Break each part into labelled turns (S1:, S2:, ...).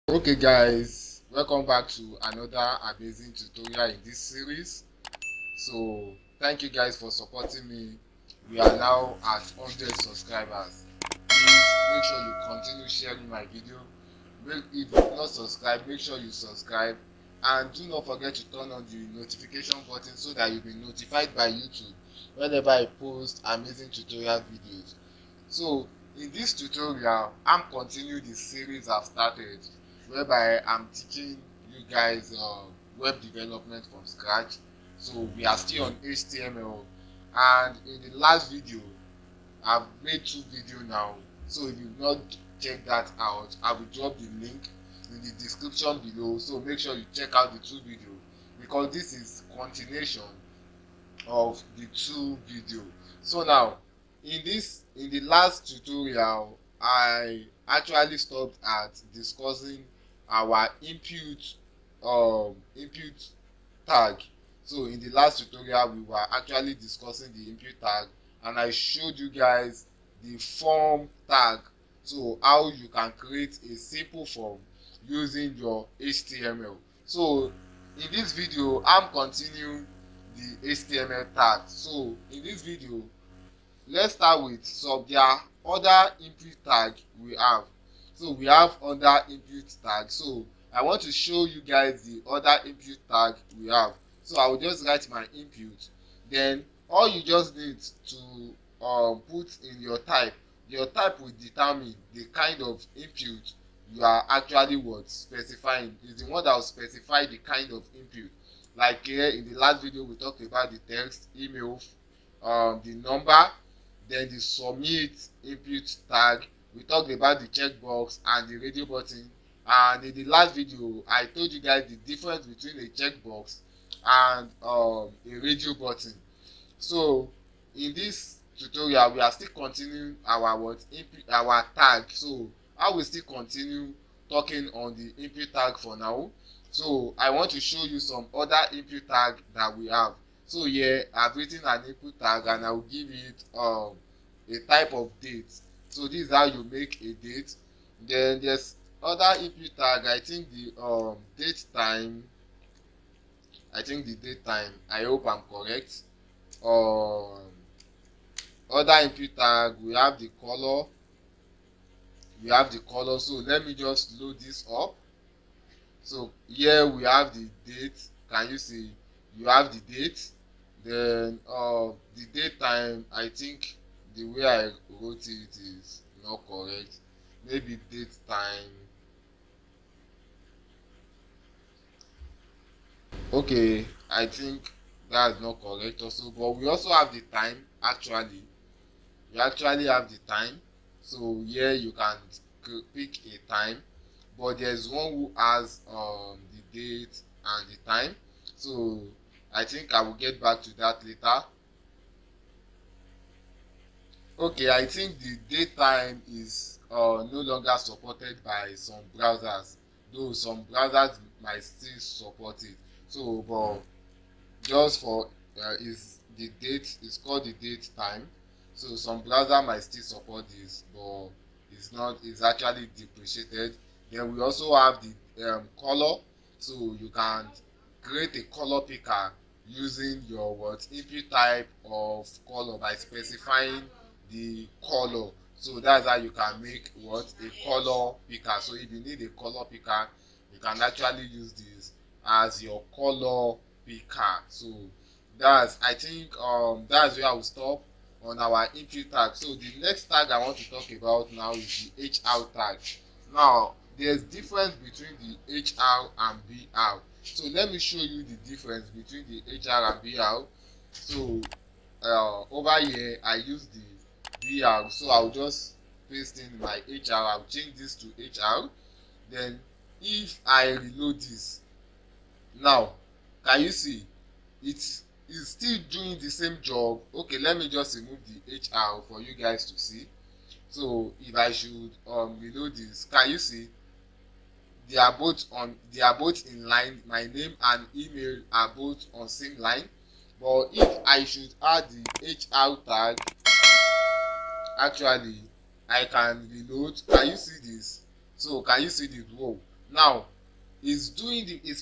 S1: Okay guys, welcome back to another amazing tutorial in this series. So thank you guys for supporting me. We are now at 100 subscribers. Please make sure you continue sharing my video. If you've not subscribed, make sure you subscribe, and do not forget to turn on the notification button so that you'll be notified by YouTube whenever I post amazing tutorial videos. So in this tutorial, I'm continuing the series I've started, whereby I'm teaching you guys web development from scratch. So we are still on HTML, and in the last video I've made 2 videos now. So if you've not checked that out, I will drop the link in the description below, so make sure you check out the 2 videos, because this is continuation of the 2 video. So now in the last tutorial, I actually stopped at discussing our input tag. So in the last tutorial we were actually discussing the input tag, and I showed you guys the form tag, so how you can create a simple form using your HTML. So in this video I'm continuing the HTML tag. So in this video, let's start with some there are other input tag we have. So we have other input tag. So I want to show you guys the other input tag we have. So I will just write my input, then all you just need to put in your type. Your type will determine the kind of input you are actually specifying. Is the one that will specify the kind of input. Like here in the last video we talked about the text, email, the number, then the submit input tag. We talked about the checkbox and the radio button, and in the last video I told you guys the difference between a checkbox and a radio button. So in this tutorial we are still continuing our tag. So I will still continue talking on the input tag for now. So I want to show you some other input tag that we have. So here I've written an input tag, and I will give it a type of date. So this is how you make a date. Then there's other input tag. I think the date time. I hope I'm correct. Other input tag, we have the color. So let me just load this up. So here we have the date. Can you see? You have the date. Then the date time, I think the way I wrote it is not correct. Maybe date time. Okay, I think that's not correct also. But we also have the time. Actually you actually have the time. So here you can pick a time, but there's one who has the date and the time. So I think I will get back to that later. Okay, I think the date time is no longer supported by some browsers, though some browsers might still support it. So but just for is the date is called the date time. So some browser might still support this, but it's actually depreciated. Then we also have the color. So you can create a color picker using your input type of color by specifying the color. So that's how you can make a color picker. So if you need a color picker, you can actually use this as your color picker. So I think that's where I will stop on our input tag. So the next tag I want to talk about now is the HR tag. Now there's difference between the HR and BR. So let me show you the difference between the HR and BR. So over here I use the BR, so I'll just paste in my HR. I'll change this to HR. Then if I reload this now, can you see it is still doing the same job? Okay, let me just remove the HR for you guys to see. So if I should reload this, can you see they are both in line. My name and email are both on same line. But if I should add the HR tag, actually I can reload. Can you see this? So can you see the row? Now is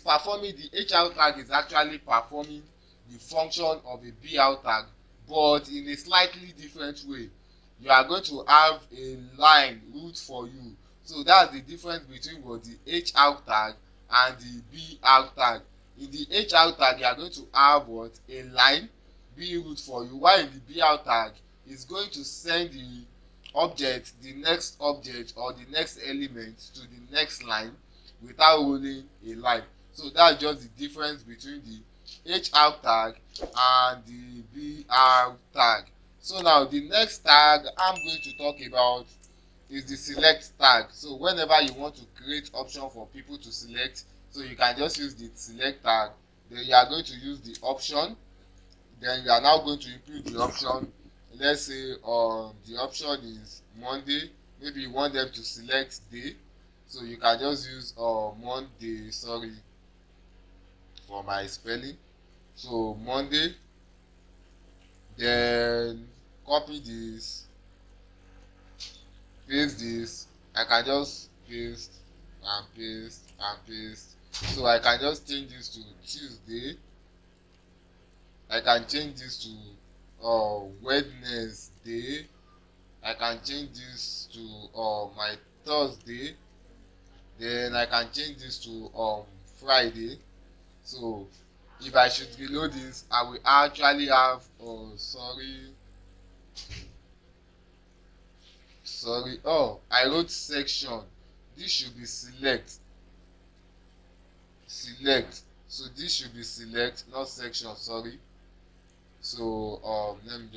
S1: performing the HR tag is actually performing the function of a BR tag, but in a slightly different way. You are going to have a line root for you. So that's the difference between what the HR tag and the BR tag. In the HR tag, you are going to have what a line being root for you, while in the BR tag is going to send the next object or the next element to the next line without rolling a line. So that's just the difference between the HR tag and the BR tag. So now the next tag I'm going to talk about is the select tag. So whenever you want to create option for people to select, so you can just use the select tag. Then you are going to use the option. Then you are now going to include the option. Let's say the option is Monday. Maybe you want them to select day, so you can just use Monday, sorry for my spelling. So Monday, then copy this, paste this. I can just paste and paste and paste. So I can just change this to Tuesday. I can change this to Wednesday. I can change this to my Thursday. Then I can change this to Friday. So if I should reload this, I will actually have I wrote section. This should be select. So this should be select, not section, sorry. So let me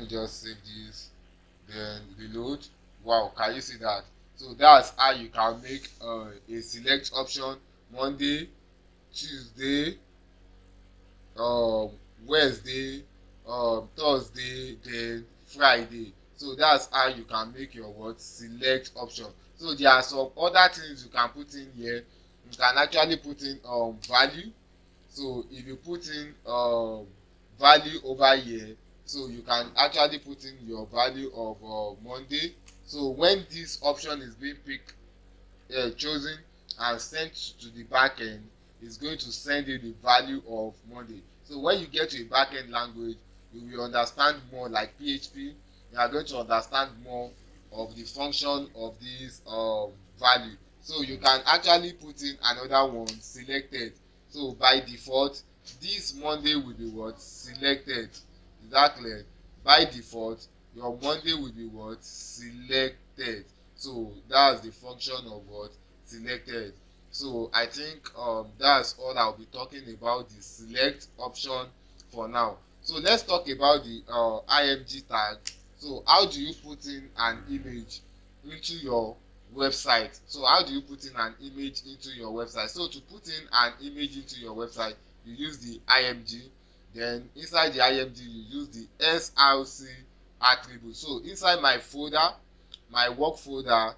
S1: just save this, then reload. Wow, can you see that? So that's how you can make a select option: Monday, Tuesday, Wednesday, Thursday, then Friday. So that's how you can make your select option. So there are some other things you can put in here. You can actually put in value. So if you put in value over here, so you can actually put in your value of Monday. So when this option is being chosen and sent to the backend, it's going to send you the value of Monday. So when you get to a backend language, you will understand more, like PHP. You are going to understand more of the function of this value. So you can actually put in another one, selected. So by default, this Monday will be selected. Is that clear? By default, your Monday will be selected. So that's the function of selected. So I think that's all I'll be talking about the select option for now. So let's talk about the img tag. So how do you put in an image into your website? So how do you put in an image into your website? So to put in an image into your website, you use the img. Then inside the img, you use the src attribute. So inside my folder, my work folder,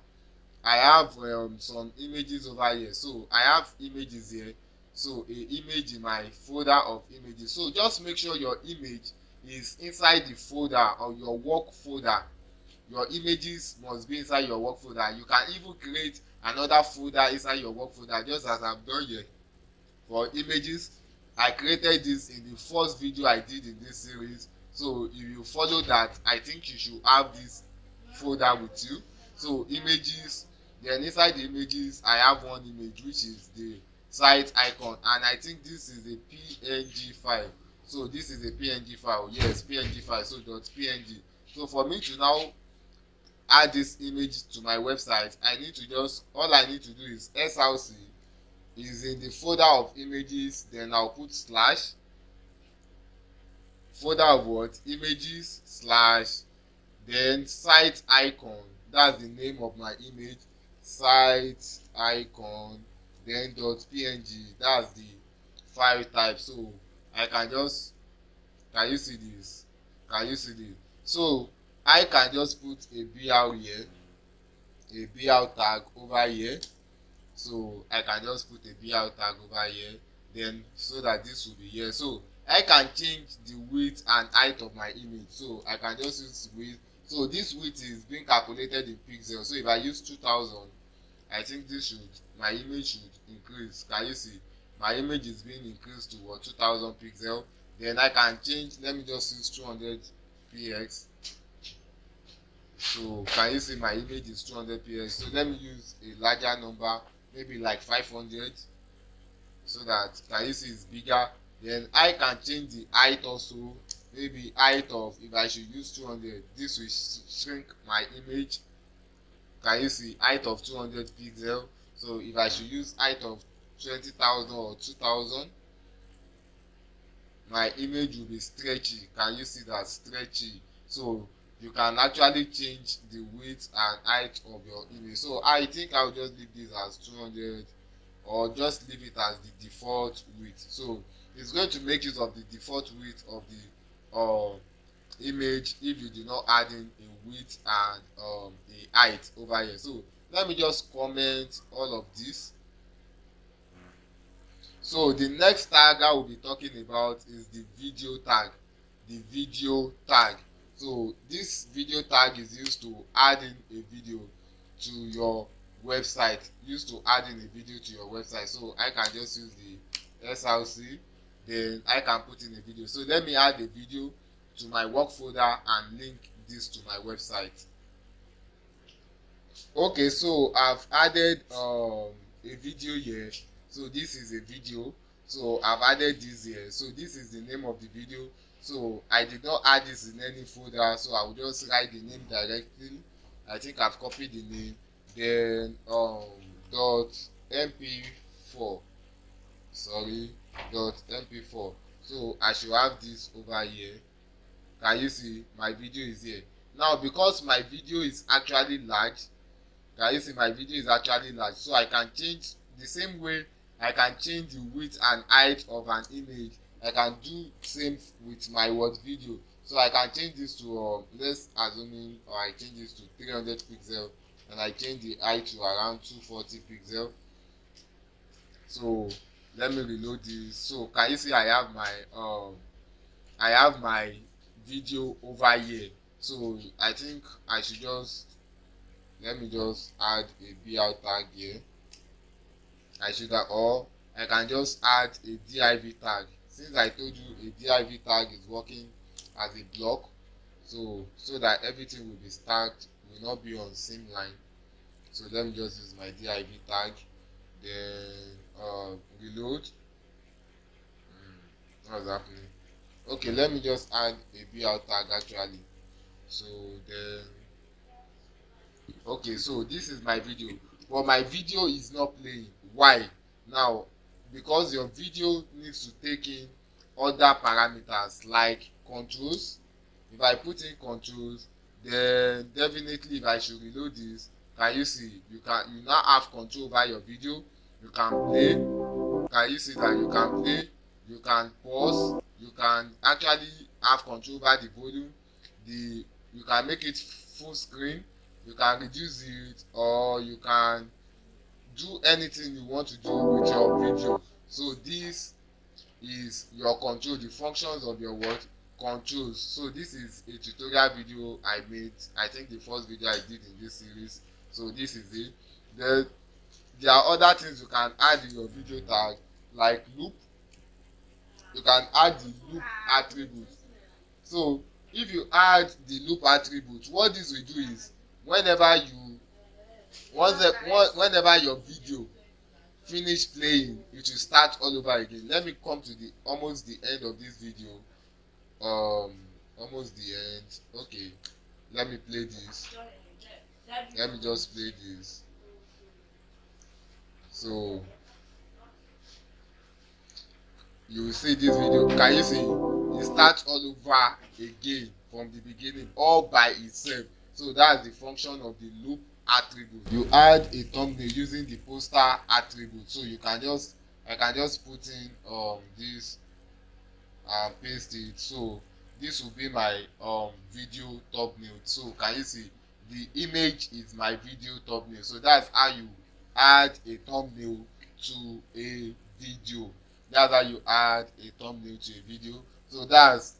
S1: I have some images over here. So I have images here. So a image in my folder of images. So just make sure your image is inside the folder or your work folder. Your images must be inside your work folder. You can even create another folder inside your work folder, just as I've done here for images. I created this in the first video I did in this series. So if you follow that, I think you should have this folder with you. So images, then inside the images I have one image, which is the site icon, and I think this is a png file. So this is a png file. Yes, png file. So .png. So for me to now add this image to my website, all I need to do is src is in the folder of images. Then I'll put slash folder of images slash, then site icon. That's the name of my image, site icon, then .png. That's the file type. So I can just, can you see this? So I can just put a br here, a br tag over here. So I can just put a br tag over here, then so that this will be here. So I can change the width and height of my image. So I can just use width So this width is being calculated in pixels. So if I use 2000, I think my image should increase. Can you see? My image is being increased to what, 2000 pixel. Then I can change, let me just use 200 px. So can you see my image is 200 px? So let me use a larger number, maybe like 500, so that, can you see, it's bigger. Then I can change the height also, maybe height of, if I should use 200, this will shrink my image. Can you see, height of 200 pixel. So if I should use height of 20,000 or 2,000, my image will be stretchy. Can you see that? Stretchy. So you can actually change the width and height of your image. So I think I'll just leave this as 200, or just leave it as the default width. So it's going to make use of the default width of the image if you do not add in a width and a height over here. So let me just comment all of this. So the next tag I will be talking about is the video tag. The video tag. So this video tag is used to add in a video to your website. Used to add in a video to your website. So I can just use the SRC. Then I can put in a video. So let me add a video to my work folder and link this to my website. Okay, so I've added a video here. So this is a video. So I've added this here. So this is the name of the video. So I did not add this in any folder, so I will just write the name directly. I think I've copied the name. Then .mp4, sorry, .mp4. So I should have this over here. Can you see my video is here? Now because my video is actually large, can you see my video is actually large, so I can change the same way I can change the width and height of an image. I can do same with my word video. So I can change this to let's assuming, or I change this to 300 pixel, and I change the height to around 240 pixel. So let me reload this. So can you see I have my video over here. So I think I should just, let me just add a BR tag here. I should have, or I can just add a div tag. Since I told you a div tag is working as a block, so that everything will be stacked, will not be on same line. So let me just use my div tag. Then reload. What's happening? Okay, let me just add a BR tag actually. So then, okay, so this is my video, but my video is not playing. Why? Now because your video needs to take in other parameters like controls. If I put in controls, then definitely if I should reload this, can you see, you now have control over your video. You can play. Can you see that you can play, you can pause, you can actually have control over the volume, you can make it full screen, you can reduce it, or you can do anything you want to do with your video. So this is your control, the functions of your what controls. So this is a tutorial video I made. I think the first video I did in this series. So this is it. There are other things you can add in your video tag, like loop. You can add the loop attribute. So if you add the loop attribute, what this will do is whenever your video finish playing, it will start all over again. Let me come to the almost the end of this video. Almost the end. Okay, let me play this. Let me just play this. So you will see this video. Can you see it starts all over again from the beginning all by itself? So that's the function of the loop attribute. You add a thumbnail using the poster attribute. So I can just put in this and paste it. So this will be my video thumbnail. So can you see the image is my video thumbnail? So that's how you add a thumbnail to a video. That's how you add a thumbnail to a video. So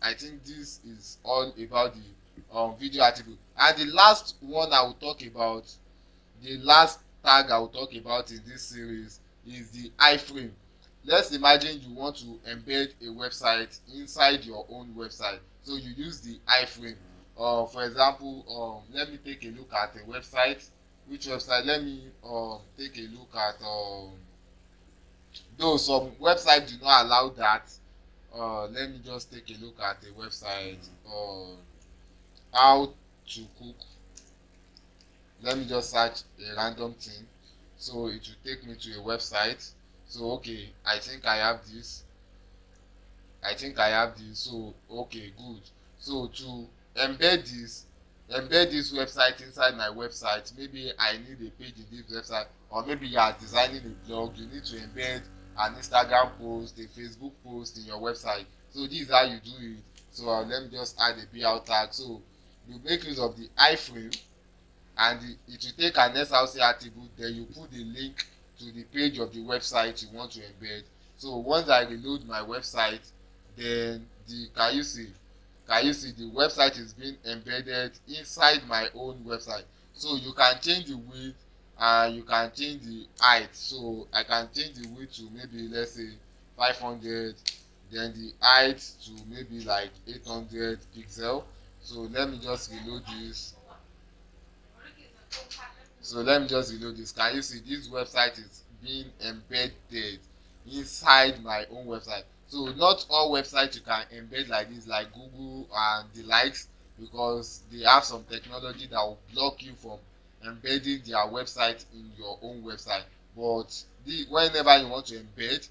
S1: I think this is all about the video attribute. And the last one I will talk about, the last tag I will talk about in this series is the iframe. Let's imagine you want to embed a website inside your own website, so you use the iframe. For example, let me take a look at a website. Which website? Let me take a look at though some websites do not allow that. Let me just take a look at a website. How to cook. Let me just search a random thing, so it will take me to a website. So okay, I think I have this. So okay, good. So to embed this website inside my website, maybe I need a page in this website, or maybe you are designing a blog, you need to embed an Instagram post, a Facebook post in your website. So this is how you do it. So let me just add a BR tag. So you make use of the iframe, and it will take an SRC attribute. Then you put the link to the page of the website you want to embed. So once I reload my website, then can you see the website is being embedded inside my own website. So you can change the width and you can change the height. So I can change the width to maybe, let's say, 500, then the height to maybe like 800 pixel. So let me just reload this. Can you see this website is being embedded inside my own website? So not all websites you can embed like this, like Google and the likes, because they have some technology that will block you from embedding their website in your own website. But whenever you want to embed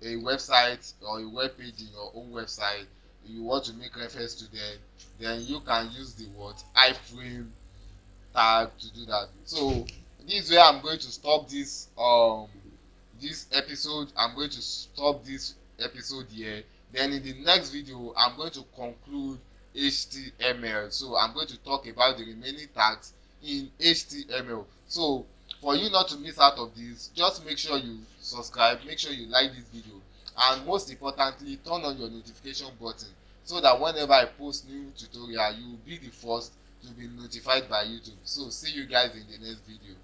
S1: a website or a web page in your own website, you want to make reference to them, then you can use the word iframe tag to do that. So this is where I'm going to stop this episode. I'm going to stop this episode here. Then in the next video I'm going to conclude HTML. So I'm going to talk about the remaining tags in HTML. So for you not to miss out of this, just make sure you subscribe, make sure you like this video, and most importantly, turn on your notification button, so that whenever I post new tutorial, you will be the first to be notified by YouTube. So see you guys in the next video.